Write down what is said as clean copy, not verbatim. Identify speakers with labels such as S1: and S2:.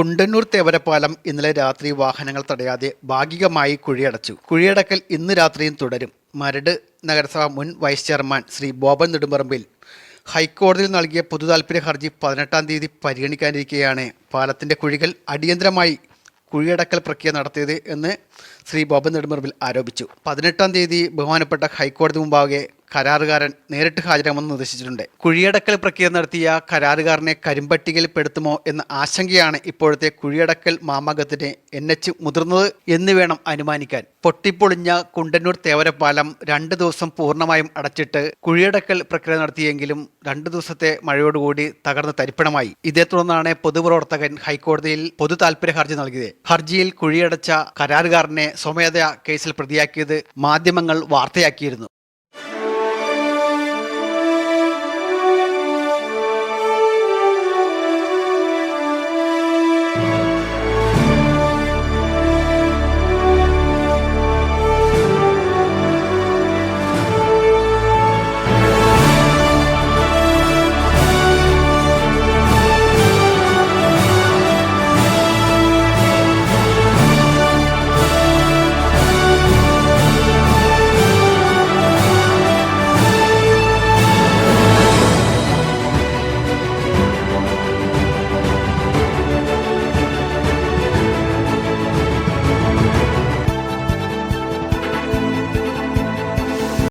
S1: കുണ്ടന്നൂർ തേവരപ്പാലം ഇന്നലെ രാത്രി വാഹനങ്ങൾ തടയാതെ ഭാഗികമായി കുഴിയടച്ചു. കുഴിയടക്കൽ ഇന്ന് രാത്രിയും തുടരും. മരട് നഗരസഭ മുൻ വൈസ് ചെയർമാൻ ശ്രീ ബോബൻ നെടുമ്പറമ്പിൽ ഹൈക്കോടതിയിൽ നൽകിയ പൊതുതാൽപര്യ ഹർജി 18-ാം തീയതി പരിഗണിക്കാനിരിക്കെയാണ് പാലത്തിൻ്റെ കുഴികൾ അടിയന്തരമായി കുഴിയടക്കൽ പ്രക്രിയ നടത്തിയത് എന്ന് ശ്രീ ബോബൻ നെടുമ്പറമ്പിൽ ആരോപിച്ചു. 18-ാം തീയതി ബഹുമാനപ്പെട്ട ഹൈക്കോടതി മുമ്പാകെ കരാറുകാരൻ നേരിട്ട് ഹാജരാകുമെന്ന് നിർദ്ദേശിച്ചിട്ടുണ്ട്. കുഴിയടക്കൽ പ്രക്രിയ നടത്തിയ കരാറുകാരനെ കരിമ്പട്ടികയിൽ പെടുത്തുമോ എന്ന ആശങ്കയാണ് ഇപ്പോഴത്തെ കുഴിയടക്കൽ മാമാങ്കത്തിന് മുതിർന്നത് എന്ന് വേണം അനുമാനിക്കാൻ. പൊട്ടിപ്പൊളിഞ്ഞ കുണ്ടന്നൂർ തേവരപ്പാലം 2 ദിവസം പൂർണ്ണമായും അടച്ചിട്ട് കുഴിയടക്കൽ പ്രക്രിയ നടത്തിയെങ്കിലും 2 ദിവസത്തെ മഴയോടുകൂടി തകർന്ന് തരിപ്പണമായി. ഇതേ തുടർന്നാണ് പൊതുപ്രവർത്തകൻ ഹൈക്കോടതിയിൽ പൊതു താൽപര്യ ഹർജി നൽകിയത്. ഹർജിയിൽ കുഴിയടച്ച കരാറുകാരനെ സ്വമേധയാ കേസിൽ പ്രതിയാക്കിയത് മാധ്യമങ്ങൾ വാർത്തയാക്കിയിരുന്നു.